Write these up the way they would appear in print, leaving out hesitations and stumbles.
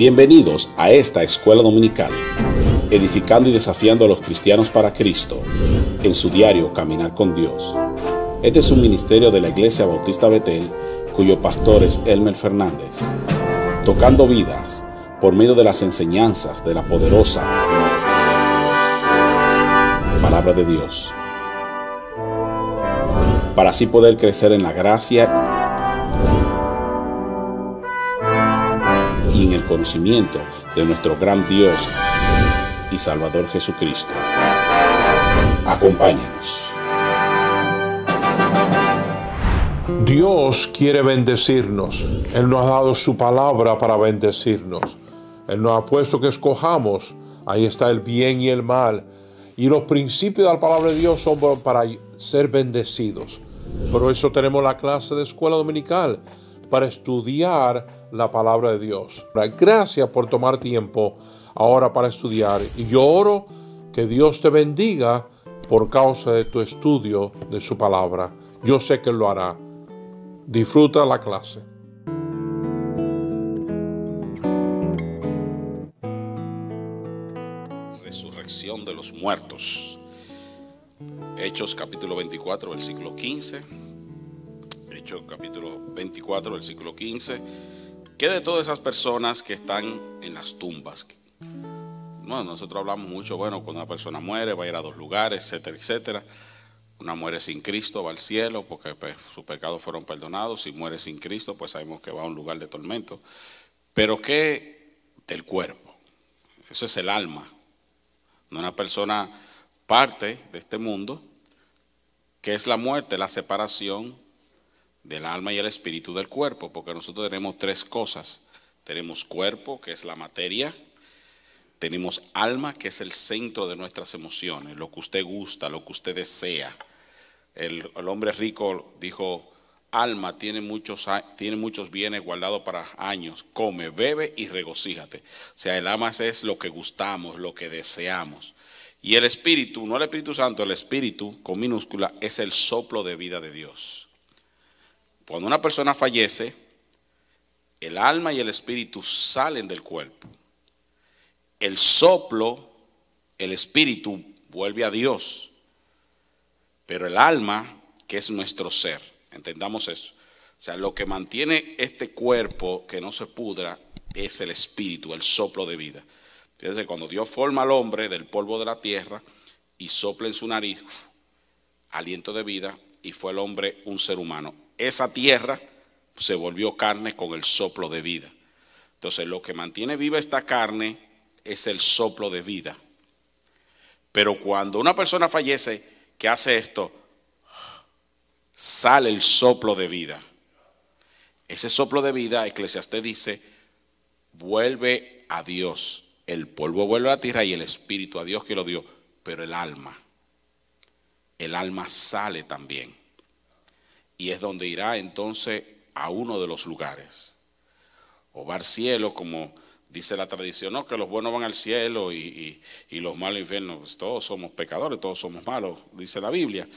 Bienvenidos a esta escuela dominical, edificando y desafiando a los cristianos para Cristo, en su diario Caminar con Dios. Este es un ministerio de la Iglesia Bautista Betel, cuyo pastor es Elmer Fernández, tocando vidas por medio de las enseñanzas de la poderosa Palabra de Dios, para así poder crecer en la gracia y en el conocimiento de nuestro gran Dios y Salvador Jesucristo. Acompáñenos. Dios quiere bendecirnos. Él nos ha dado su palabra para bendecirnos. Él nos ha puesto que escojamos. Ahí está el bien y el mal. Y los principios de la palabra de Dios son para ser bendecidos. Por eso tenemos la clase de escuela dominical, para estudiar la palabra de Dios. Gracias por tomar tiempo ahora para estudiar. Y yo oro que Dios te bendiga por causa de tu estudio de su palabra. Yo sé que Él lo hará. Disfruta la clase. Resurrección de los muertos. Hechos capítulo 24, versículo 15. Hechos capítulo 24, versículo 15. ¿Qué de todas esas personas que están en las tumbas? Bueno, nosotros hablamos mucho, cuando una persona muere va a ir a dos lugares, etcétera, etcétera. Una muere sin Cristo, va al cielo porque sus pecados fueron perdonados. Si muere sin Cristo, pues sabemos que va a un lugar de tormento. Pero ¿qué del cuerpo? Eso es el alma. Una persona parte de este mundo, que es la muerte, la separación del alma y el espíritu del cuerpo, porque nosotros tenemos tres cosas. Tenemos cuerpo, que es la materia. Tenemos alma, que es el centro de nuestras emociones, lo que usted gusta, lo que usted desea. El hombre rico dijo: alma, tiene muchos bienes guardados para años, come, bebe y regocíjate. O sea, el alma es lo que gustamos, lo que deseamos. Y el espíritu, no el Espíritu Santo, el espíritu con minúscula es el soplo de vida de Dios. Cuando una persona fallece, el alma y el espíritu salen del cuerpo. El soplo, el espíritu, vuelve a Dios. Pero el alma, que es nuestro ser, entendamos eso. O sea, lo que mantiene este cuerpo que no se pudra es el espíritu, el soplo de vida. Entonces, cuando Dios forma al hombre del polvo de la tierra y sopla en su nariz aliento de vida, y fue el hombre un ser humano, esa tierra se volvió carne con el soplo de vida. Entonces, lo que mantiene viva esta carne es el soplo de vida. Pero cuando una persona fallece, ¿qué hace esto? Sale el soplo de vida. Ese soplo de vida, Eclesiastés dice, vuelve a Dios. El polvo vuelve a la tierra y el espíritu a Dios que lo dio. Pero el alma sale también. Y es donde irá entonces a uno de los lugares. O va al cielo, como dice la tradición, no, que los buenos van al cielo y los malos al infierno. Pues todos somos pecadores, todos somos malos, dice la Biblia.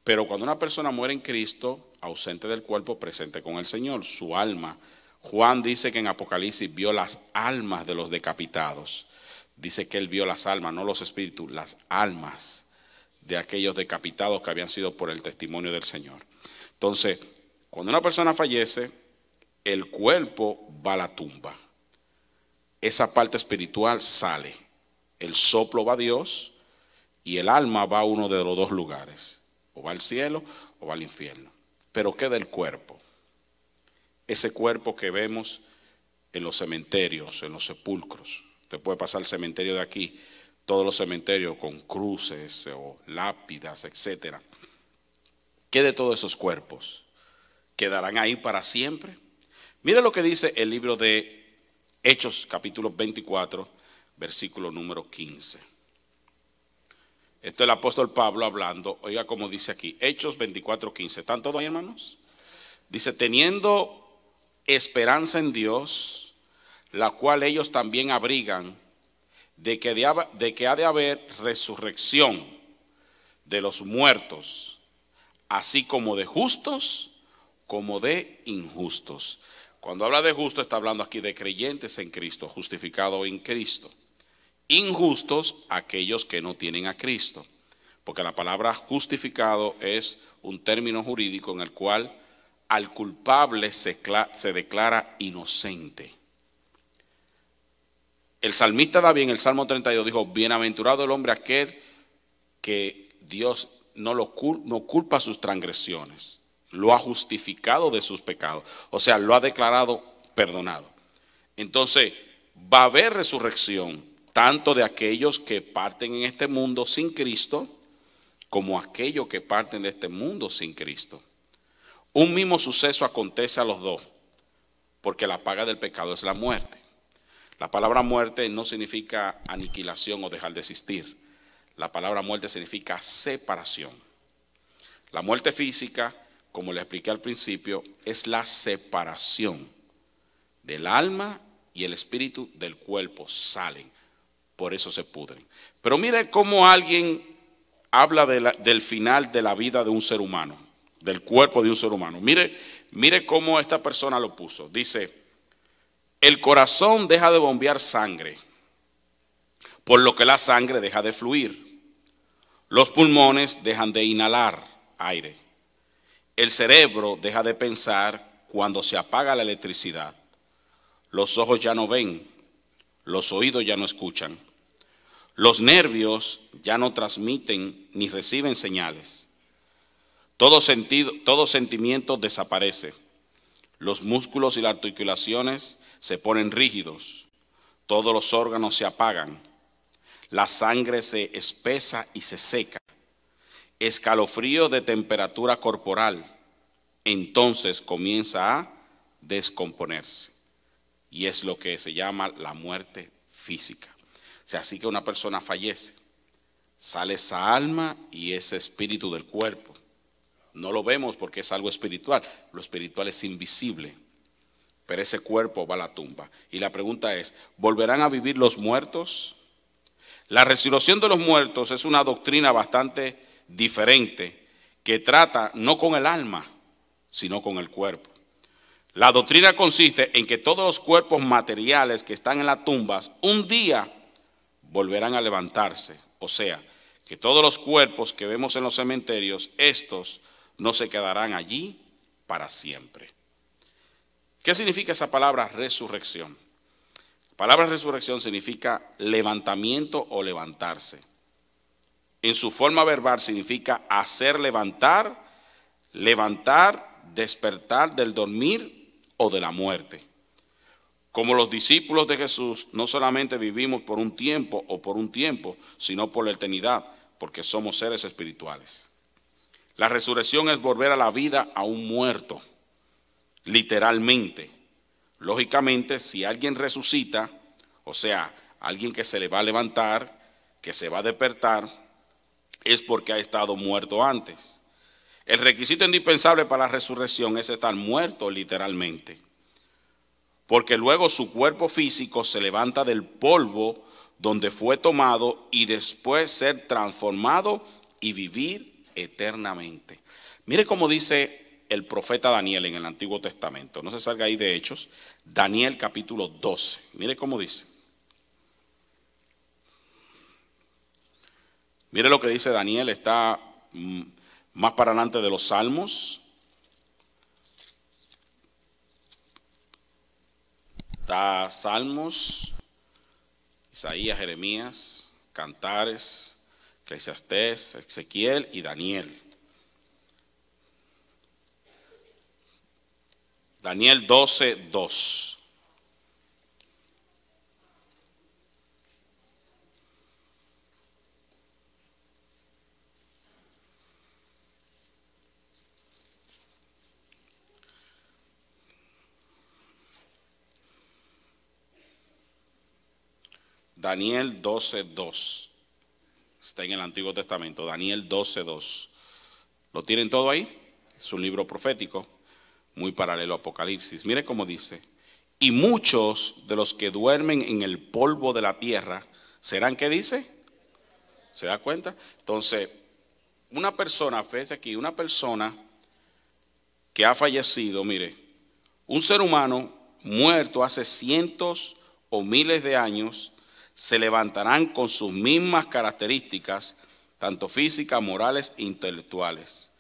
Pero cuando una persona muere en Cristo, ausente del cuerpo, presente con el Señor, su alma. Juan dice que en Apocalipsis vio las almas de los decapitados. Dice que él vio las almas, no los espíritus, las almas de aquellos decapitados que habían sido por el testimonio del Señor. Entonces, cuando una persona fallece, el cuerpo va a la tumba. Esa parte espiritual sale. El soplo va a Dios y el alma va a uno de los dos lugares. O va al cielo o va al infierno. Pero ¿qué del cuerpo? Ese cuerpo que vemos en los cementerios, en los sepulcros. Usted puede pasar el cementerio de aquí, todos los cementerios con cruces o lápidas, etcétera. ¿Qué de todos esos cuerpos? ¿Quedarán ahí para siempre? Mira lo que dice el libro de Hechos, capítulo 24, versículo número 15. Esto es el apóstol Pablo hablando. Oiga cómo dice aquí, Hechos 24, 15. ¿Están todos ahí, hermanos? Dice, teniendo esperanza en Dios, la cual ellos también abrigan, de que ha de haber resurrección de los muertos, así como de justos como de injustos. Cuando habla de justo, está hablando aquí de creyentes en Cristo, justificados en Cristo. Injustos aquellos que no tienen a Cristo, porque la palabra justificado es un término jurídico en el cual al culpable se declara inocente. El salmista David en el Salmo 32 dijo: bienaventurado el hombre aquel que Dios no culpa sus transgresiones, lo ha justificado de sus pecados, o sea, lo ha declarado perdonado. Entonces va a haber resurrección tanto de aquellos que parten en este mundo sin Cristo, como aquellos que parten de este mundo sin Cristo. Un mismo suceso acontece a los dos, porque la paga del pecado es la muerte. La palabra muerte no significa aniquilación o dejar de existir. La palabra muerte significa separación. La muerte física, como le expliqué al principio, es la separación del alma y el espíritu del cuerpo, salen. Por eso se pudren. Pero mire cómo alguien habla del final de la vida de un ser humano, del cuerpo de un ser humano. Mire cómo esta persona lo puso. Dice: el corazón deja de bombear sangre, por lo que la sangre deja de fluir. Los pulmones dejan de inhalar aire. El cerebro deja de pensar cuando se apaga la electricidad. Los ojos ya no ven, los oídos ya no escuchan. Los nervios ya no transmiten ni reciben señales. Todo sentimiento desaparece. Los músculos y las articulaciones se ponen rígidos. Todos los órganos se apagan. La sangre se espesa y se seca. Escalofrío de temperatura corporal. Entonces comienza a descomponerse. Y es lo que se llama la muerte física. O sea, así que una persona fallece, sale esa alma y ese espíritu del cuerpo. No lo vemos porque es algo espiritual. Lo espiritual es invisible, pero ese cuerpo va a la tumba. Y la pregunta es: ¿volverán a vivir los muertos? La resurrección de los muertos es una doctrina bastante diferente, que trata no con el alma, sino con el cuerpo. La doctrina consiste en que todos los cuerpos materiales que están en las tumbas un día volverán a levantarse. O sea, que todos los cuerpos que vemos en los cementerios, estos no se quedarán allí para siempre. ¿Qué significa esa palabra resurrección? La palabra resurrección significa levantamiento o levantarse. En su forma verbal significa hacer levantar, despertar del dormir o de la muerte. Como los discípulos de Jesús, no solamente vivimos por un tiempo, sino por la eternidad, porque somos seres espirituales. La resurrección es volver a la vida a un muerto, literalmente. Lógicamente, si alguien resucita, o sea, alguien que se le va a levantar, que se va a despertar, es porque ha estado muerto antes. El requisito indispensable para la resurrección es estar muerto literalmente, porque luego su cuerpo físico se levanta del polvo donde fue tomado y después ser transformado y vivir eternamente. Mire cómo dice el profeta Daniel en el Antiguo Testamento. No se salga ahí de Hechos. Daniel capítulo 12. Mire cómo dice. Mire lo que dice Daniel. Está más para adelante de los Salmos. Está Salmos, Isaías, Jeremías, Cantares, Eclesiastés, Ezequiel y Daniel. Daniel 12:2. Daniel 12:2. Está en el Antiguo Testamento. Daniel 12:2. ¿Lo tienen todo ahí? Es un libro profético muy paralelo a Apocalipsis. Mire cómo dice: y muchos de los que duermen en el polvo de la tierra serán, ¿qué dice? ¿Se da cuenta? Entonces, una persona, fíjese aquí, una persona que ha fallecido, mire, Un ser humano muerto hace cientos o miles de años se levantarán con sus mismas características, tanto físicas, morales e intelectuales.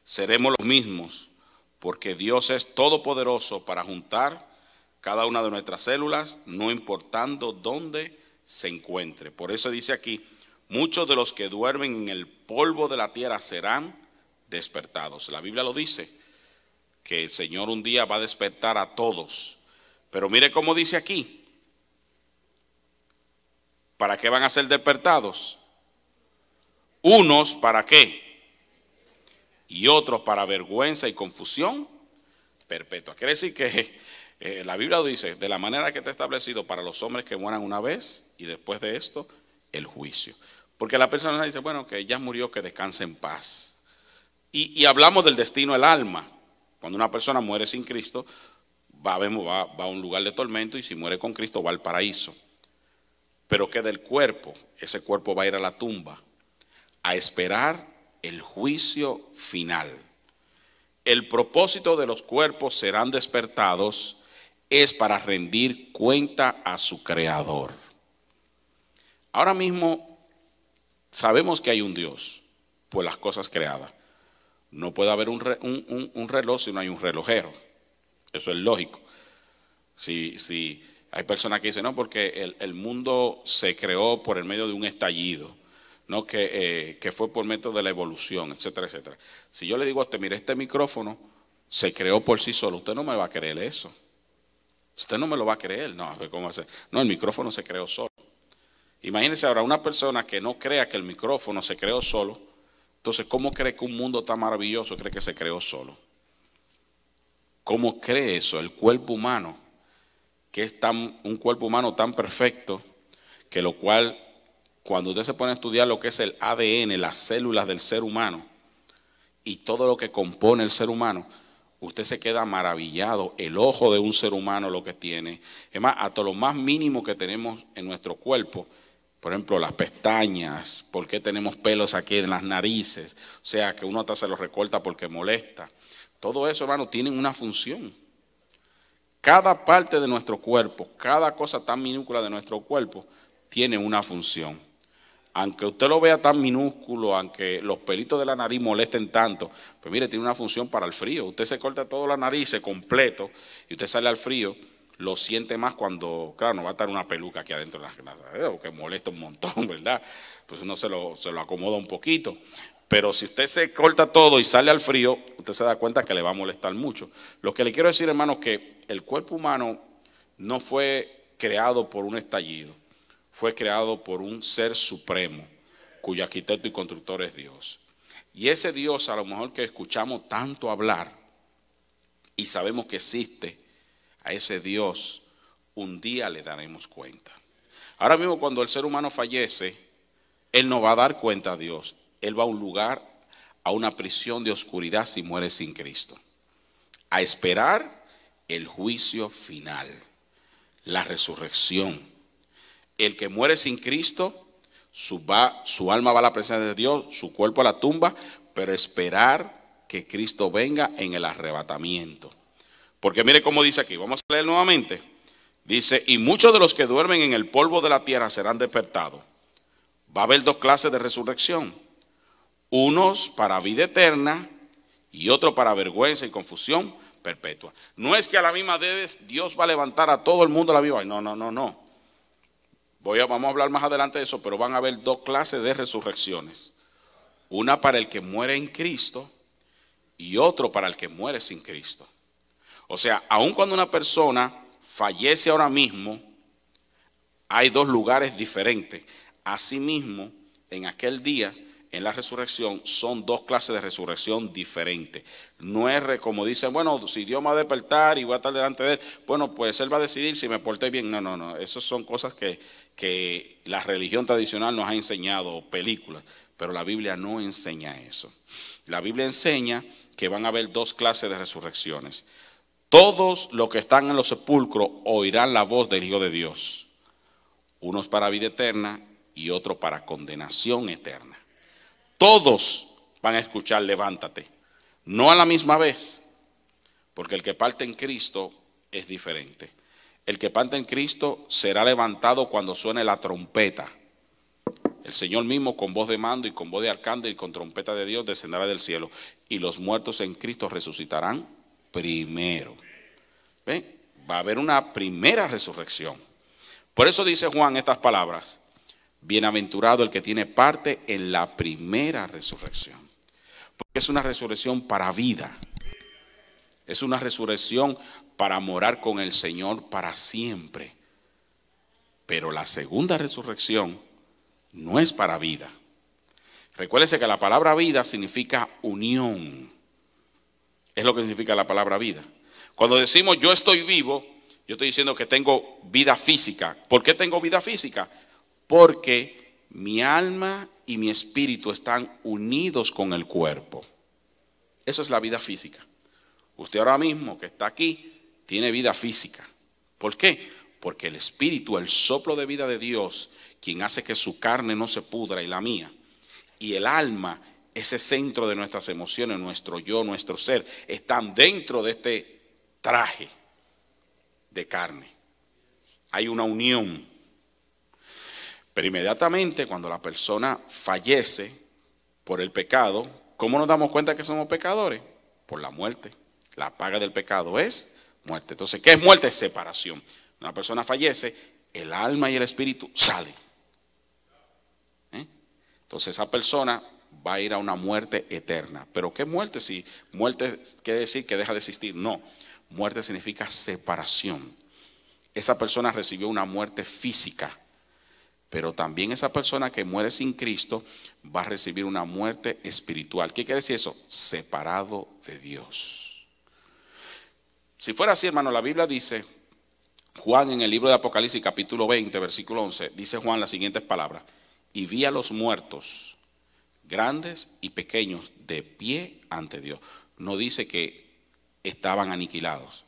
Seremos los mismos, porque Dios es todopoderoso para juntar cada una de nuestras células, no importando dónde se encuentre. Por eso dice aquí, muchos de los que duermen en el polvo de la tierra serán despertados. La Biblia lo dice, que el Señor un día va a despertar a todos. Pero mire cómo dice aquí, ¿para qué van a ser despertados? Unos, ¿para qué? Y otros para vergüenza y confusión perpetua. Quiere decir que la Biblia dice, de la manera que está establecido para los hombres que mueran una vez y después de esto, el juicio. Porque la persona dice, bueno, que ya murió, que descanse en paz. Y hablamos del destino del alma. Cuando una persona muere sin Cristo, va a un lugar de tormento, y si muere con Cristo va al paraíso. Pero que del cuerpo, ese cuerpo va a ir a la tumba a esperar el juicio final. El propósito de los cuerpos serán despertados es para rendir cuenta a su Creador. Ahora mismo sabemos que hay un Dios por las cosas creadas. No puede haber un reloj si no hay un relojero. Eso es lógico. Si hay personas que dicen, no, porque el mundo se creó por el medio de un estallido, no que fue por método de la evolución, etcétera, etcétera. Si yo le digo a usted, mire, este micrófono se creó por sí solo, usted no me va a creer eso. Usted no me lo va a creer. No, ¿cómo hacer? No, el micrófono se creó solo. Imagínese ahora una persona que no crea que el micrófono se creó solo. Entonces, ¿cómo cree que un mundo tan maravilloso cree que se creó solo? ¿Cómo cree eso? El cuerpo humano, que es un cuerpo humano tan perfecto, que lo cual, cuando usted se pone a estudiar lo que es el ADN, las células del ser humano, y todo lo que compone el ser humano, usted se queda maravillado. El ojo de un ser humano lo que tiene. Es más, hasta lo más mínimo que tenemos en nuestro cuerpo, por ejemplo, las pestañas, por qué tenemos pelos aquí en las narices, o sea, que uno hasta se los recorta porque molesta. Todo eso, hermano, tiene una función. Cada parte de nuestro cuerpo, cada cosa tan minúscula de nuestro cuerpo, tiene una función. Aunque usted lo vea tan minúsculo, aunque los pelitos de la nariz molesten tanto, pues mire, tiene una función para el frío. Usted se corta toda la nariz completo y usted sale al frío, lo siente más cuando, claro, no va a estar una peluca aquí adentro de la casa, que molesta un montón, ¿verdad? Pues uno se lo acomoda un poquito. Pero si usted se corta todo y sale al frío, usted se da cuenta que le va a molestar mucho. Lo que le quiero decir, hermano, que el cuerpo humano no fue creado por un estallido. Fue creado por un ser supremo, cuyo arquitecto y constructor es Dios. Y ese Dios, a lo mejor que escuchamos tanto hablar y sabemos que existe, a ese Dios un día le daremos cuenta. Ahora mismo, cuando el ser humano fallece, él no va a dar cuenta a Dios. Él va a un lugar, a una prisión de oscuridad si muere sin Cristo, a esperar el juicio final, la resurrección. El que muere sin Cristo, su alma va a la presencia de Dios, su cuerpo a la tumba, pero esperar que Cristo venga en el arrebatamiento. Porque mire cómo dice aquí, vamos a leer nuevamente. Dice, y muchos de los que duermen en el polvo de la tierra serán despertados. Va a haber dos clases de resurrección. Unos para vida eterna y otros para vergüenza y confusión perpetua. No es que a la misma vez Dios va a levantar a todo el mundo a la viva. No. Vamos a hablar más adelante de eso, pero van a haber dos clases de resurrecciones. Una para el que muere en Cristo y otro para el que muere sin Cristo. O sea, aun cuando una persona fallece ahora mismo, hay dos lugares diferentes. Asimismo, en aquel día, en la resurrección, son dos clases de resurrección diferentes. No es como dicen, bueno, si Dios me va a despertar y voy a estar delante de Él, bueno, pues Él va a decidir si me porté bien. No. Esas son cosas que la religión tradicional nos ha enseñado, películas, pero la Biblia no enseña eso. La Biblia enseña que van a haber dos clases de resurrecciones. Todos los que están en los sepulcros oirán la voz del Hijo de Dios. Unos para vida eterna y otros para condenación eterna. Todos van a escuchar levántate. No a la misma vez, porque el que parte en Cristo es diferente. El que parte en Cristo será levantado cuando suene la trompeta. El Señor mismo con voz de mando y con voz de arcángel y con trompeta de Dios descenderá del cielo. Y los muertos en Cristo resucitarán primero. ¿Ven? Va a haber una primera resurrección. Por eso dice Juan estas palabras: bienaventurado el que tiene parte en la primera resurrección. Porque es una resurrección para vida. Es una resurrección para morar con el Señor para siempre. Pero la segunda resurrección no es para vida. Recuérdese que la palabra vida significa unión. Es lo que significa la palabra vida. Cuando decimos yo estoy vivo, yo estoy diciendo que tengo vida física. ¿Por qué tengo vida física? Porque mi alma y mi espíritu están unidos con el cuerpo. Eso es la vida física. Usted ahora mismo que está aquí tiene vida física. ¿Por qué? Porque el espíritu, el soplo de vida de Dios, quien hace que su carne no se pudra y la mía, y el alma, ese centro de nuestras emociones, nuestro yo, nuestro ser, están dentro de este traje de carne. Hay una unión. Pero inmediatamente cuando la persona fallece por el pecado, ¿cómo nos damos cuenta que somos pecadores? Por la muerte. La paga del pecado es muerte. Entonces, ¿qué es muerte? Es separación. Una persona fallece, el alma y el espíritu salen. Entonces esa persona va a ir a una muerte eterna. ¿Pero qué muerte? Si muerte quiere decir que deja de existir. No, muerte significa separación. Esa persona recibió una muerte física, pero también esa persona que muere sin Cristo va a recibir una muerte espiritual. ¿Qué quiere decir eso? Separado de Dios. Si fuera así, hermano, la Biblia dice, Juan en el libro de Apocalipsis capítulo 20, versículo 11, dice Juan las siguientes palabras: y vi a los muertos, grandes y pequeños, de pie ante Dios. No dice que estaban aniquilados,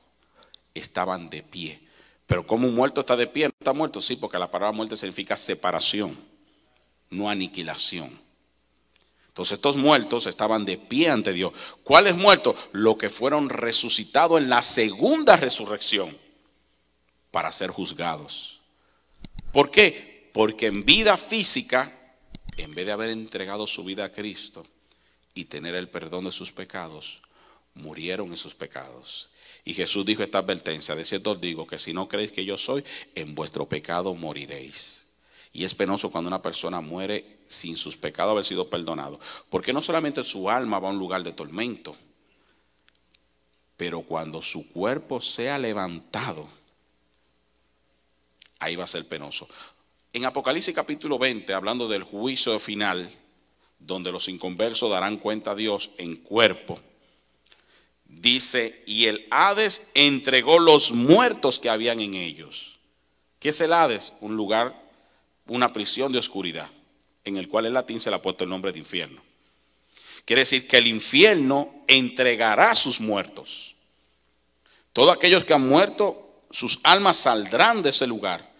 estaban de pie. Pero ¿cómo un muerto está de pie? ¿No está muerto? Sí, porque la palabra muerte significa separación, no aniquilación. Entonces estos muertos estaban de pie ante Dios. ¿Cuáles muertos? Los que fueron resucitados en la segunda resurrección para ser juzgados. ¿Por qué? Porque en vida física, en vez de haber entregado su vida a Cristo y tener el perdón de sus pecados, murieron en sus pecados. Y Jesús dijo esta advertencia: de cierto os digo que si no creéis que yo soy, en vuestro pecado moriréis. Y es penoso cuando una persona muere sin sus pecados haber sido perdonado, porque no solamente su alma va a un lugar de tormento, pero cuando su cuerpo sea levantado, ahí va a ser penoso. En Apocalipsis capítulo 20, hablando del juicio final, donde los inconversos darán cuenta a Dios en cuerpo, dice: y el Hades entregó los muertos que habían en ellos. ¿Qué es el Hades? Un lugar, una prisión de oscuridad, en el cual en latín se le ha puesto el nombre de infierno. Quiere decir que el infierno entregará a sus muertos. Todos aquellos que han muerto, sus almas saldrán de ese lugar.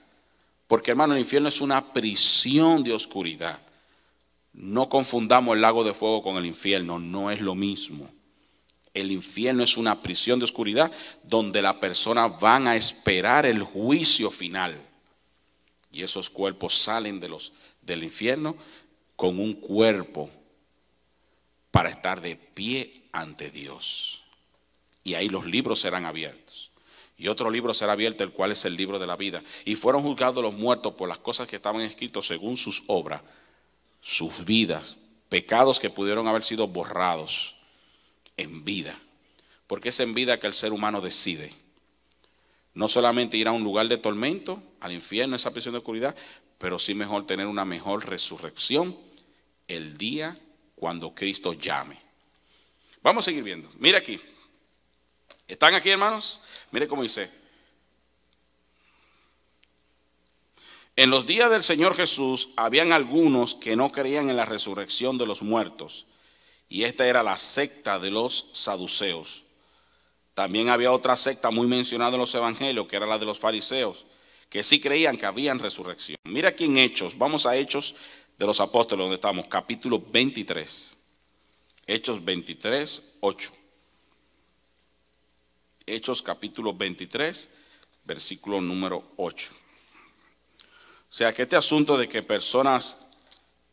Porque, hermano, el infierno es una prisión de oscuridad. No confundamos el lago de fuego con el infierno, no es lo mismo. El infierno es una prisión de oscuridad donde las personas van a esperar el juicio final. Y esos cuerpos salen del infierno con un cuerpo para estar de pie ante Dios. Y ahí los libros serán abiertos. Y otro libro será abierto, el cual es el libro de la vida. Y fueron juzgados los muertos por las cosas que estaban escritas según sus obras, sus vidas, pecados que pudieron haber sido borrados en vida. Porque es en vida que el ser humano decide. No solamente ir a un lugar de tormento, al infierno, esa prisión de oscuridad, pero sí mejor tener una mejor resurrección el día cuando Cristo llame. Vamos a seguir viendo. Mira aquí. ¿Están aquí, hermanos? Mire cómo dice: en los días del Señor Jesús habían algunos que no creían en la resurrección de los muertos, y esta era la secta de los saduceos. También había otra secta muy mencionada en los evangelios, que era la de los fariseos, que sí creían que habían resurrección. Mira aquí en Hechos, vamos a Hechos de los Apóstoles, donde estamos, capítulo 23. Hechos 23, 8. Hechos capítulo 23, versículo número 8. O sea que este asunto de que personas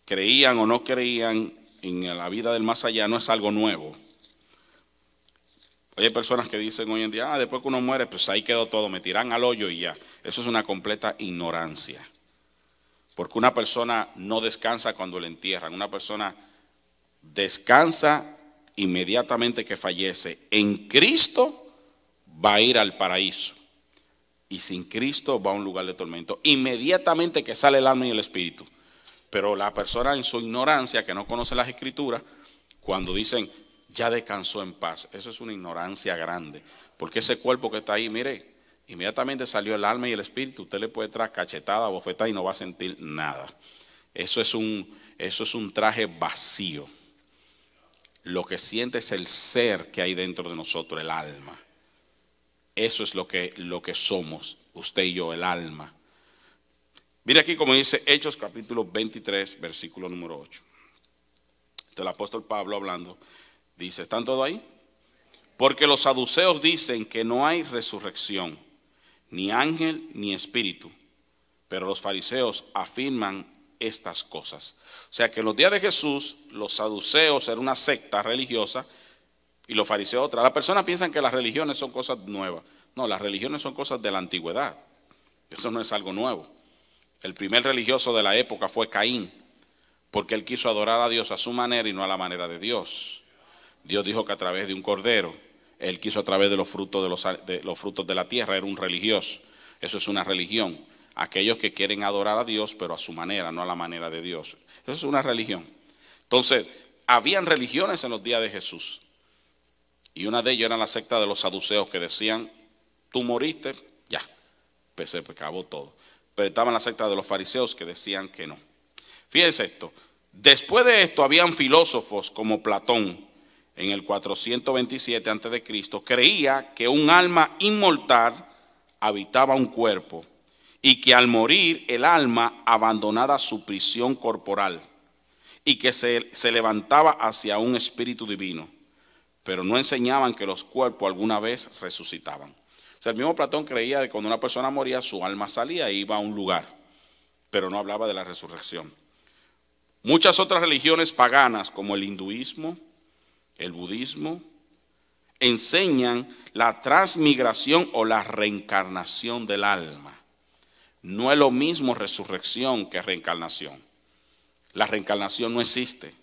creían o no creían en la vida del más allá no es algo nuevo. Hay personas que dicen hoy en día, después que uno muere, pues ahí quedó todo, me tiran al hoyo y ya. Eso es una completa ignorancia. Porque una persona no descansa cuando le entierran. Una persona descansa inmediatamente que fallece. En Cristo va a ir al paraíso. Y sin Cristo va a un lugar de tormento. Inmediatamente que sale el alma y el espíritu. Pero la persona en su ignorancia, que no conoce las escrituras, cuando dicen, ya descansó en paz. Eso es una ignorancia grande. Porque ese cuerpo que está ahí, mire, inmediatamente salió el alma y el espíritu. Usted le puede traer cachetada, bofetada y no va a sentir nada. Eso es un traje vacío. Lo que siente es el ser que hay dentro de nosotros, el alma. Eso es lo que somos, usted y yo, el alma. Mire aquí como dice Hechos capítulo 23, versículo número 8. Entonces el apóstol Pablo hablando, dice, ¿están todos ahí? Porque los saduceos dicen que no hay resurrección, ni ángel ni espíritu, pero los fariseos afirman estas cosas. O sea que en los días de Jesús, los saduceos eran una secta religiosa y los fariseos otra. Las personas piensan que las religiones son cosas nuevas. No, las religiones son cosas de la antigüedad. Eso no es algo nuevo. El primer religioso de la época fue Caín, porque él quiso adorar a Dios a su manera y no a la manera de Dios. Dios dijo que a través de un cordero, él quiso a través de los frutos de la tierra, era un religioso. Eso es una religión. Aquellos que quieren adorar a Dios, pero a su manera, no a la manera de Dios. Eso es una religión. Entonces, habían religiones en los días de Jesús. Y una de ellas era la secta de los saduceos que decían, tú moriste, ya, pues se acabó todo. Pero estaban la secta de los fariseos que decían que no. Fíjense esto, después de esto habían filósofos como Platón, en el 427 a.C., creía que un alma inmortal habitaba un cuerpo y que al morir el alma abandonaba su prisión corporal y que se levantaba hacia un espíritu divino, pero no enseñaban que los cuerpos alguna vez resucitaban. O sea, el mismo Platón creía que cuando una persona moría su alma salía e iba a un lugar, pero no hablaba de la resurrección. Muchas otras religiones paganas como el hinduismo, el budismo, enseñan la transmigración o la reencarnación del alma. No es lo mismo resurrección que reencarnación. La reencarnación no existe.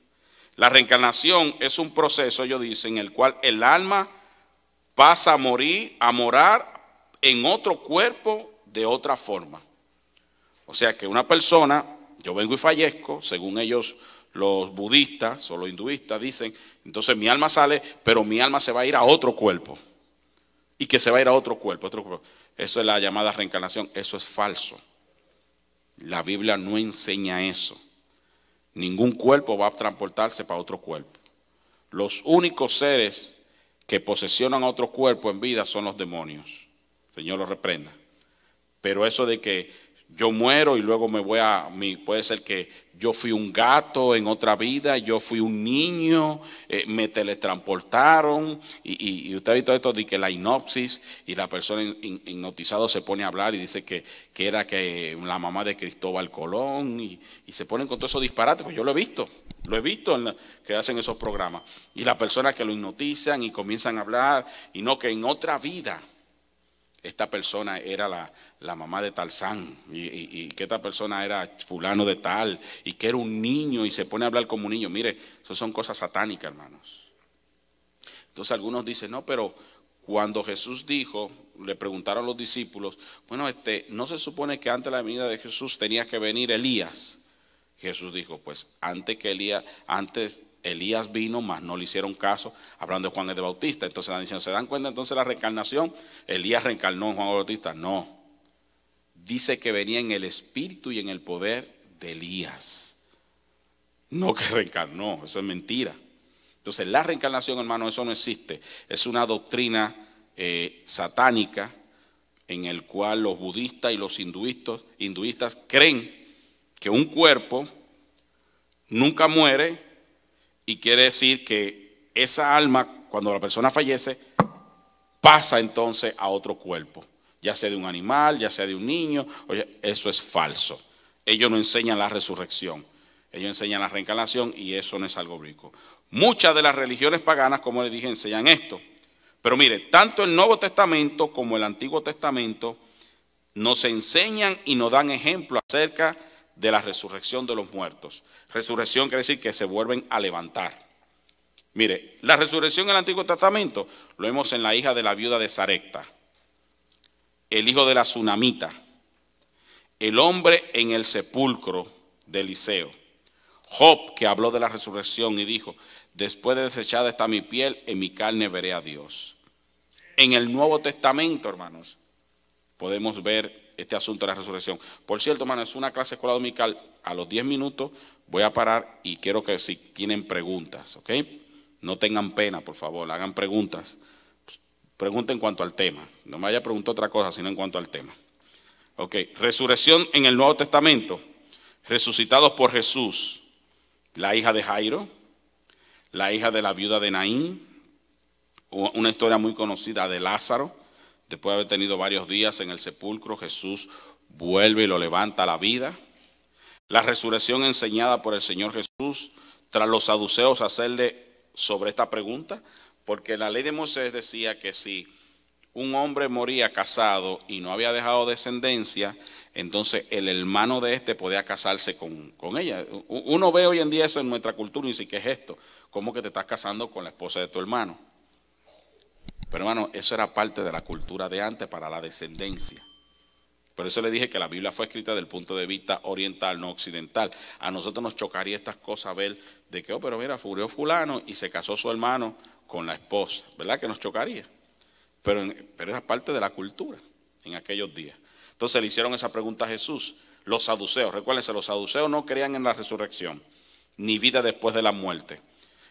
La reencarnación es un proceso, ellos dicen, en el cual el alma pasa a morar en otro cuerpo de otra forma. O sea que una persona, yo vengo y fallezco, según ellos los budistas o los hinduistas dicen, entonces mi alma sale, pero mi alma se va a ir a otro cuerpo. Y que se va a ir a otro cuerpo, otro cuerpo. Eso es la llamada reencarnación, eso es falso. La Biblia no enseña eso. Ningún cuerpo va a transportarse para otro cuerpo. Los únicos seres que posesionan a otro cuerpo en vida son los demonios. Señor los reprenda. Pero eso de que yo muero y luego puede ser que yo fui un gato en otra vida, yo fui un niño, me teletransportaron y usted ha visto esto de que la hipnosis y la persona hipnotizada se pone a hablar y dice que era que la mamá de Cristóbal Colón y se ponen con todos esos disparates, pues yo lo he visto que hacen esos programas y las personas que lo hipnotizan y comienzan a hablar y no que en otra vida esta persona era la mamá de Tarzán y que esta persona era fulano de tal y que era un niño y se pone a hablar como un niño. Mire, eso son cosas satánicas, hermanos. Entonces algunos dicen, no, pero cuando Jesús dijo, le preguntaron a los discípulos, bueno, ¿no se supone que antes de la venida de Jesús tenía que venir Elías? Jesús dijo, pues antes Elías vino, mas no le hicieron caso, hablando de Juan el Bautista. Entonces están diciendo, ¿se dan cuenta entonces de la reencarnación? Elías reencarnó en Juan el Bautista. No, dice que venía en el espíritu y en el poder de Elías. No que reencarnó, eso es mentira. Entonces la reencarnación, hermano, eso no existe. Es una doctrina satánica en el cual los budistas y los hinduistas creen que un cuerpo nunca muere y quiere decir que esa alma, cuando la persona fallece, pasa entonces a otro cuerpo, ya sea de un animal, ya sea de un niño. Oye, eso es falso. Ellos no enseñan la resurrección, ellos enseñan la reencarnación y eso no es algo bíblico. Muchas de las religiones paganas, como les dije, enseñan esto. Pero mire, tanto el Nuevo Testamento como el Antiguo Testamento nos enseñan y nos dan ejemplos acerca de la resurrección de los muertos. Resurrección quiere decir que se vuelven a levantar. Mire, la resurrección en el Antiguo Testamento lo vemos en la hija de la viuda de Sarepta, el hijo de la Tsunamita, el hombre en el sepulcro de Eliseo, Job, que habló de la resurrección y dijo: después de desechada está mi piel, en mi carne veré a Dios. En el Nuevo Testamento, hermanos, podemos ver este asunto de la resurrección. Por cierto, hermanos, es una clase de escuela dominical. A los 10 minutos voy a parar y quiero que si tienen preguntas, ¿ok? No tengan pena, por favor, hagan preguntas. Pregunten en cuanto al tema. No me vaya a preguntar otra cosa, sino en cuanto al tema. Ok, resurrección en el Nuevo Testamento. Resucitados por Jesús, la hija de Jairo, la hija de la viuda de Naín, una historia muy conocida de Lázaro. Después de haber tenido varios días en el sepulcro, Jesús vuelve y lo levanta a la vida. La resurrección enseñada por el Señor Jesús, tras los saduceos hacerle sobre esta pregunta, porque la ley de Moisés decía que si un hombre moría casado y no había dejado descendencia, entonces el hermano de este podía casarse con ella. Uno ve hoy en día eso en nuestra cultura y dice: ¿qué es esto? ¿Cómo que te estás casando con la esposa de tu hermano? Pero hermano, eso era parte de la cultura de antes para la descendencia. Por eso le dije que la Biblia fue escrita desde el punto de vista oriental, no occidental. A nosotros nos chocaría estas cosas ver de que, pero mira, murió fulano y se casó su hermano con la esposa. ¿Verdad que nos chocaría? Pero era parte de la cultura en aquellos días. Entonces le hicieron esa pregunta a Jesús. Los saduceos, recuérdense, los saduceos no creían en la resurrección, ni vida después de la muerte.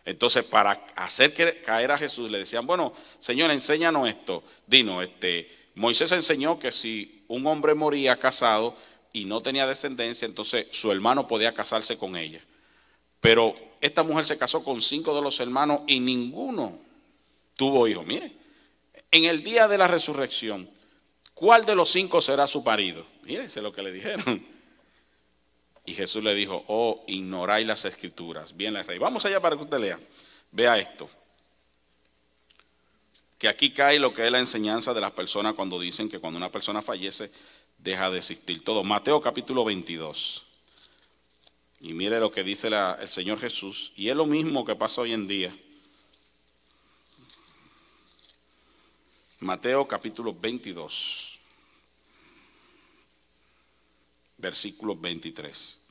Entonces, para hacer caer a Jesús, le decían: bueno, Señor, enséñanos esto. Dinos, Moisés enseñó que si un hombre moría casado y no tenía descendencia, entonces su hermano podía casarse con ella. Pero esta mujer se casó con 5 de los hermanos y ninguno tuvo hijos. Mire, en el día de la resurrección, ¿cuál de los 5 será su marido? Mírense lo que le dijeron. Y Jesús le dijo: oh, ignoráis las escrituras. Bien, el rey. Vamos allá para que usted lea. Vea esto. Que aquí cae lo que es la enseñanza de las personas cuando dicen que cuando una persona fallece deja de existir todo. Mateo capítulo 22. Y mire lo que dice el Señor Jesús. Y es lo mismo que pasa hoy en día. Mateo capítulo 22. Versículo 23.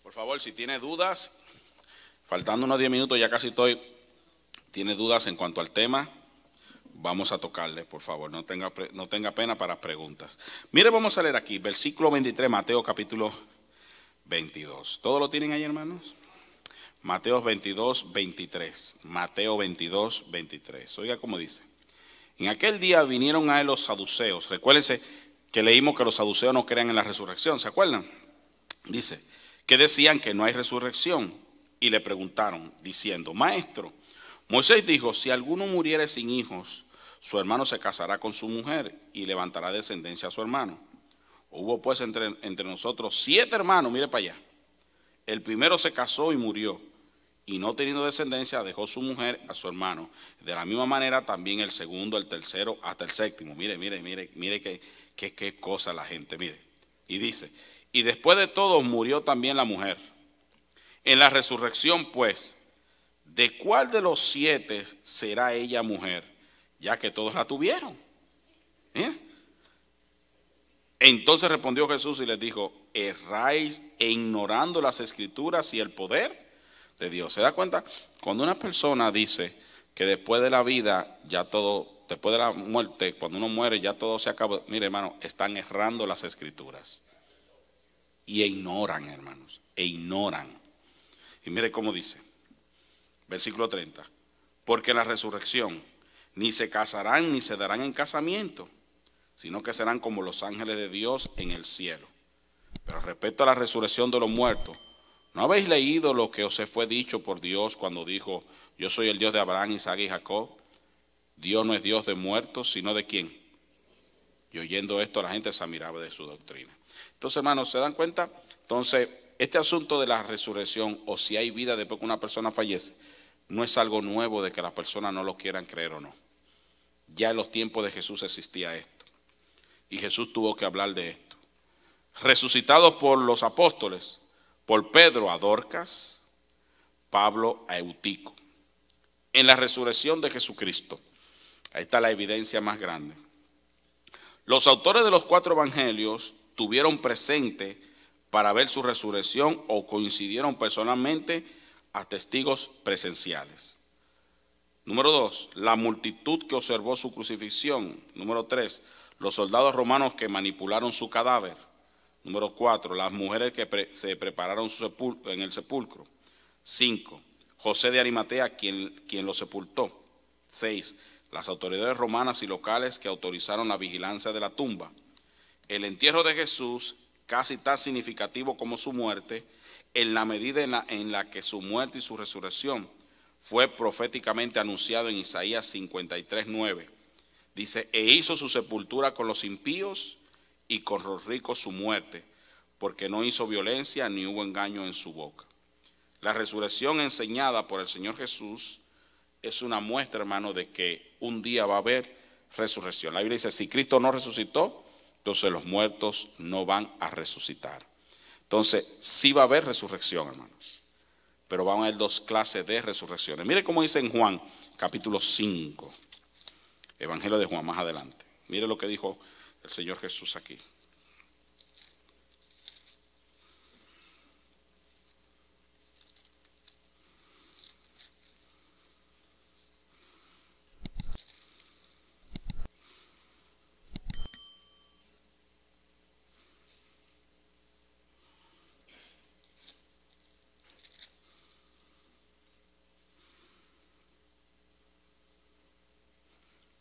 Por favor, si tiene dudas, faltando unos 10 minutos, ya casi estoy, tiene dudas en cuanto al tema, vamos a tocarle, por favor, no tenga pena para preguntas. Mire, vamos a leer aquí, versículo 23, Mateo capítulo 22. ¿Todos lo tienen ahí, hermanos? Mateo 22, 23. Mateo 22, 23. Oiga cómo dice. En aquel día vinieron a él los saduceos. Recuérdense que leímos que los saduceos no creían en la resurrección. ¿Se acuerdan? Dice que decían que no hay resurrección. Y le preguntaron diciendo: Maestro, Moisés dijo: si alguno muriere sin hijos, su hermano se casará con su mujer y levantará descendencia a su hermano. Hubo pues entre nosotros 7 hermanos. Mire para allá. El primero se casó y murió, y no teniendo descendencia dejó su mujer a su hermano. De la misma manera también el segundo, el tercero, hasta el séptimo. Mire qué cosa la gente, mire. Y dice: y después de todo murió también la mujer. En la resurrección pues, ¿de cuál de los 7 será ella mujer? Ya que todos la tuvieron. Entonces respondió Jesús y les dijo: erráis ignorando las escrituras y el poder de Dios. ¿Se da cuenta? Cuando una persona dice que después de la vida ya todo, después de la muerte, cuando uno muere ya todo se acaba. Mire, hermano, están errando las escrituras. Y ignoran, hermanos, ignoran. Y mire cómo dice, versículo 30. Porque en la resurrección ni se casarán ni se darán en casamiento, sino que serán como los ángeles de Dios en el cielo. Pero respecto a la resurrección de los muertos, ¿no habéis leído lo que os fue dicho por Dios cuando dijo: yo soy el Dios de Abraham, Isaac y Jacob? Dios no es Dios de muertos, sino de ¿quién? Y oyendo esto, la gente se admiraba de su doctrina. Entonces, hermanos, ¿se dan cuenta? Entonces, este asunto de la resurrección, o si hay vida después que una persona fallece, no es algo nuevo de que las personas no lo quieran creer o no. Ya en los tiempos de Jesús existía esto. Y Jesús tuvo que hablar de esto. Resucitados por los apóstoles, por Pedro a Dorcas, Pablo a Eutico. En la resurrección de Jesucristo, ahí está la evidencia más grande. Los autores de los 4 evangelios tuvieron presente para ver su resurrección o coincidieron personalmente a testigos presenciales. Número 2, la multitud que observó su crucifixión. Número 3, los soldados romanos que manipularon su cadáver. Número 4, las mujeres que se prepararon en el sepulcro. 5, José de Arimatea quien lo sepultó. 6, las autoridades romanas y locales que autorizaron la vigilancia de la tumba. El entierro de Jesús, casi tan significativo como su muerte, en la medida en la que su muerte y su resurrección fue proféticamente anunciado en Isaías 53:9. Dice: e hizo su sepultura con los impíos y con los ricos su muerte, porque no hizo violencia ni hubo engaño en su boca. La resurrección enseñada por el Señor Jesús es una muestra, hermano, de que un día va a haber resurrección. La Biblia dice: si Cristo no resucitó, entonces los muertos no van a resucitar. Entonces, sí va a haber resurrección, hermanos. Pero van a haber 2 clases de resurrecciones. Mire cómo dice en Juan, capítulo 5. Evangelio de Juan, más adelante. Mire lo que dijo el Señor Jesús aquí.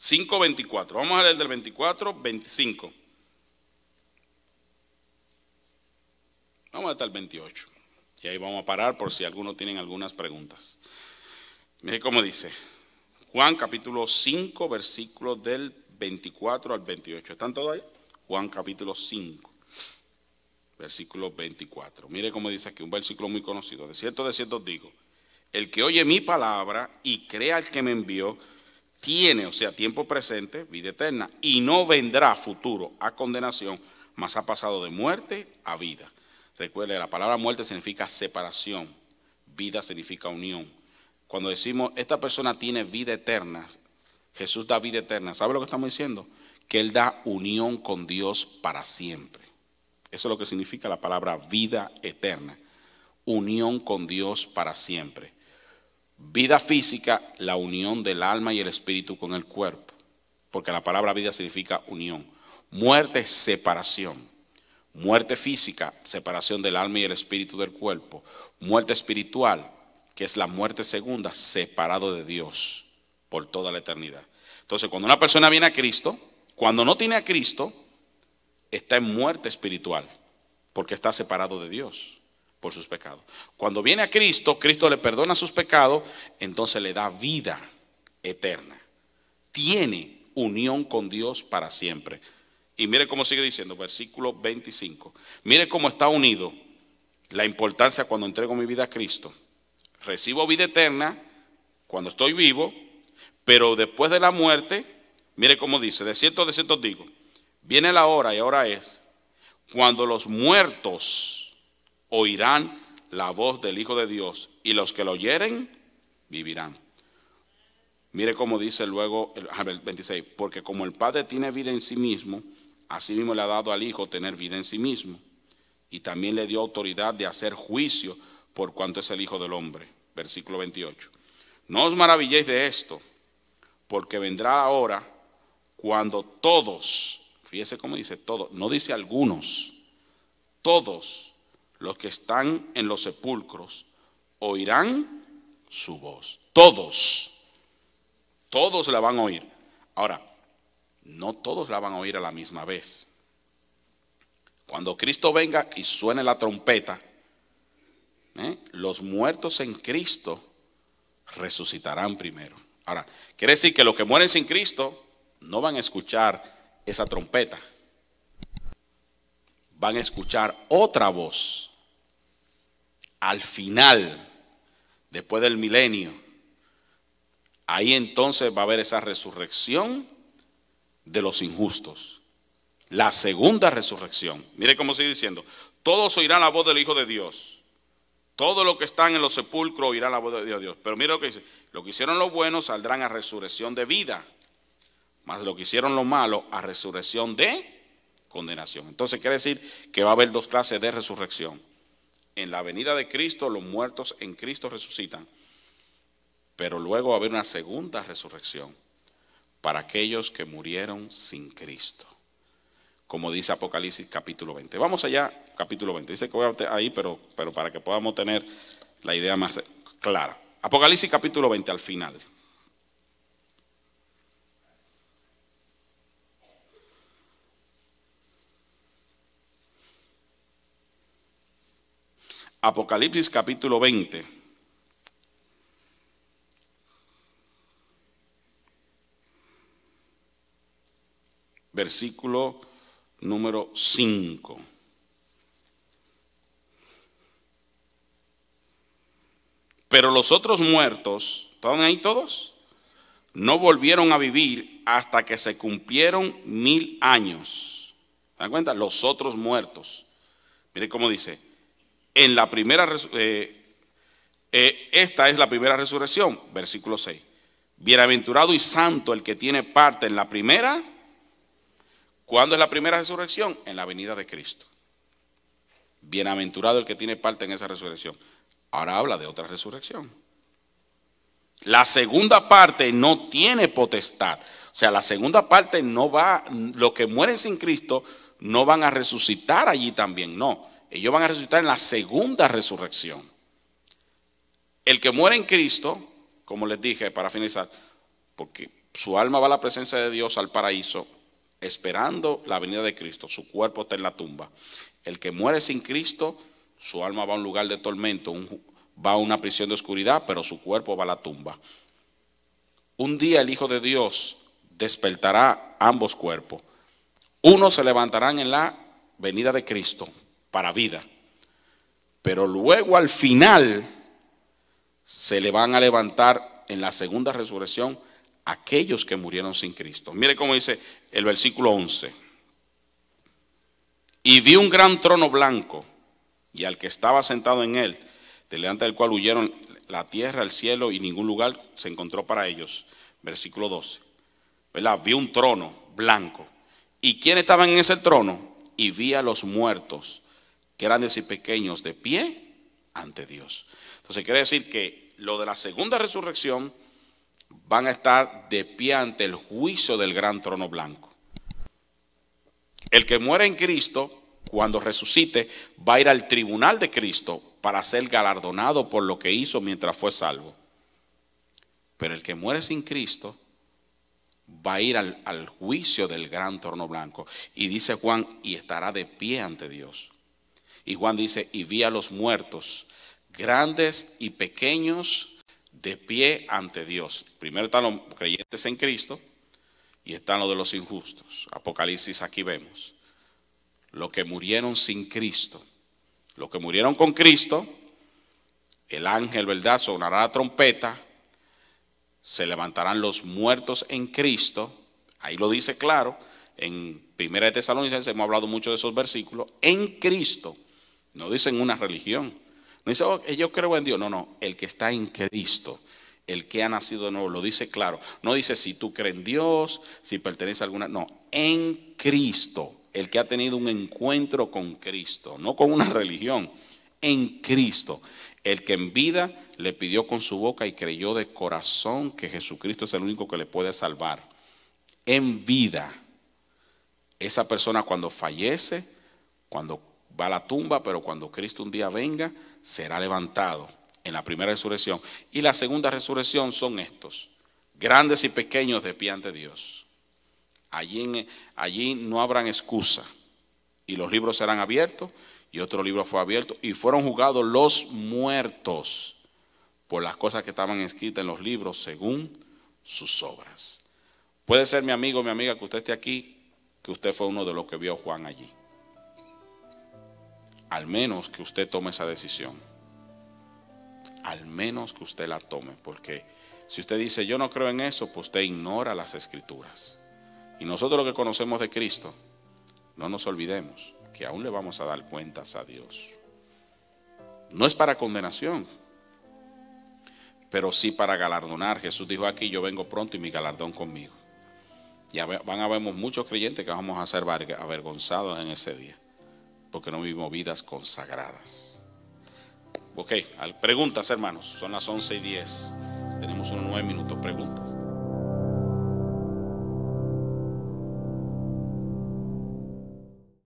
(5:24). Vamos a leer del 24, 25. Vamos hasta el 28. Y ahí vamos a parar por si algunos tienen algunas preguntas. Mire cómo dice. Juan capítulo 5, versículos del 24 al 28. ¿Están todos ahí? Juan capítulo 5, versículo 24. Mire cómo dice aquí, un versículo muy conocido. De cierto os digo, el que oye mi palabra y crea al que me envió, tiene, o sea, tiempo presente, vida eterna, y no vendrá futuro a condenación, mas ha pasado de muerte a vida. Recuerde, la palabra muerte significa separación, vida significa unión. Cuando decimos, esta persona tiene vida eterna, Jesús da vida eterna, ¿sabe lo que estamos diciendo? Que Él da unión con Dios para siempre. Eso es lo que significa la palabra vida eterna, unión con Dios para siempre. Vida física, la unión del alma y el espíritu con el cuerpo, porque la palabra vida significa unión. Muerte, separación. Muerte física, separación del alma y el espíritu del cuerpo. Muerte espiritual, que es la muerte segunda, separado de Dios por toda la eternidad. Entonces, cuando una persona viene a Cristo, cuando no tiene a Cristo, está en muerte espiritual, porque está separado de Dios por sus pecados. Cuando viene a Cristo, Cristo le perdona sus pecados, entonces le da vida eterna. Tiene unión con Dios para siempre. Y mire cómo sigue diciendo, versículo 25. Mire cómo está unido la importancia cuando entrego mi vida a Cristo. Recibo vida eterna cuando estoy vivo, pero después de la muerte, mire cómo dice, de cierto os digo, viene la hora, y ahora es, cuando los muertos oirán la voz del Hijo de Dios, y los que lo oyeren vivirán. Mire cómo dice luego el 26, porque como el Padre tiene vida en sí mismo, así mismo le ha dado al Hijo tener vida en sí mismo, y también le dio autoridad de hacer juicio por cuanto es el Hijo del Hombre. Versículo 28. No os maravilléis de esto, porque vendrá la hora cuando todos, fíjese cómo dice todos, no dice algunos, todos los que están en los sepulcros oirán su voz. Todos la van a oír. Ahora, no todos la van a oír a la misma vez. Cuando Cristo venga y suene la trompeta, los muertos en Cristo resucitarán primero. Ahora, quiere decir que los que mueren sin Cristo no van a escuchar esa trompeta. Van a escuchar otra voz. Al final, después del milenio, ahí entonces va a haber esa resurrección de los injustos. La segunda resurrección. Mire cómo sigue diciendo. Todos oirán la voz del Hijo de Dios. Todos los que están en los sepulcros oirán la voz de Dios. Pero mire lo que dice. Lo que hicieron los buenos saldrán a resurrección de vida. Mas lo que hicieron los malos a resurrección de condenación. Entonces quiere decir que va a haber dos clases de resurrección. En la venida de Cristo, los muertos en Cristo resucitan. Pero luego va a haber una segunda resurrección para aquellos que murieron sin Cristo. Como dice Apocalipsis capítulo 20. Vamos allá, capítulo 20. Dice que voy ahí, pero para que podamos tener la idea más clara. Apocalipsis capítulo 20 al final. Apocalipsis capítulo 20. Versículo número 5. Pero los otros muertos, ¿estaban ahí todos? No volvieron a vivir hasta que se cumplieron 1000 años. ¿Se dan cuenta? Los otros muertos. Mire cómo dice. En la primera esta es la primera resurrección, versículo 6. Bienaventurado y santo el que tiene parte en la primera. ¿Cuándo es la primera resurrección? En la venida de Cristo. Bienaventurado el que tiene parte en esa resurrección. Ahora habla de otra resurrección. La segunda parte no tiene potestad. O sea, la segunda parte no va, los que mueren sin Cristo no van a resucitar allí también, no. Ellos van a resucitar en la segunda resurrección. El que muere en Cristo, como les dije para finalizar, porque su alma va a la presencia de Dios al paraíso, esperando la venida de Cristo, su cuerpo está en la tumba. El que muere sin Cristo, su alma va a un lugar de tormento, va a una prisión de oscuridad, pero su cuerpo va a la tumba. Un día el Hijo de Dios despertará ambos cuerpos. Unos se levantarán en la venida de Cristo para vida, pero luego al final se le van a levantar en la segunda resurrección aquellos que murieron sin Cristo. Mire cómo dice el versículo 11. Y vi un gran trono blanco y al que estaba sentado en él, delante del cual huyeron la tierra, el cielo y ningún lugar se encontró para ellos. Versículo 12. ¿Verdad? Vi un trono blanco. ¿Y quién estaba en ese trono? Y vi a los muertos, grandes y pequeños, de pie ante Dios. Entonces quiere decir que lo de la segunda resurrección van a estar de pie ante el juicio del gran trono blanco. El que muere en Cristo, cuando resucite, va a ir al tribunal de Cristo para ser galardonado por lo que hizo mientras fue salvo. Pero el que muere sin Cristo va a ir al juicio del gran trono blanco. Y dice Juan, y estará de pie ante Dios. Y Juan dice, y vi a los muertos, grandes y pequeños, de pie ante Dios. Primero están los creyentes en Cristo y están los de los injustos. Apocalipsis aquí vemos. Los que murieron sin Cristo. Los que murieron con Cristo, el ángel, ¿verdad?, sonará la trompeta, se levantarán los muertos en Cristo. Ahí lo dice claro, en 1 de Tesalonicenses hemos hablado mucho de esos versículos, en Cristo. No dicen una religión. No dice, oh, yo creo en Dios. No, no, el que está en Cristo, el que ha nacido de nuevo, lo dice claro. No dice si tú crees en Dios, si pertenece a alguna, no, en Cristo. El que ha tenido un encuentro con Cristo, no con una religión, en Cristo. El que en vida le pidió con su boca y creyó de corazón que Jesucristo es el único que le puede salvar. En vida, esa persona cuando fallece, cuando va a la tumba, pero cuando Cristo un día venga, será levantado en la primera resurrección. Y la segunda resurrección son estos, grandes y pequeños de pie ante Dios. Allí no habrán excusa. y los libros serán abiertos, y otro libro fue abierto, y fueron juzgados los muertos por las cosas que estaban escritas en los libros según sus obras. Puede ser, mi amigo, mi amiga, que usted esté aquí, que usted fue uno de los que vio a Juan allí. Al menos que usted tome esa decisión. Al menos que usted la tome, porque si usted dice yo no creo en eso, pues usted ignora las escrituras. Y nosotros los que conocemos de Cristo, no nos olvidemos que aún le vamos a dar cuentas a Dios. No es para condenación, pero sí para galardonar. Jesús dijo aquí, yo vengo pronto y mi galardón conmigo. Y van a haber muchos creyentes que vamos a ser avergonzados en ese día, porque no vivimos vidas consagradas. Ok, preguntas, hermanos. Son las 11:10. Tenemos unos 9 minutos. Preguntas.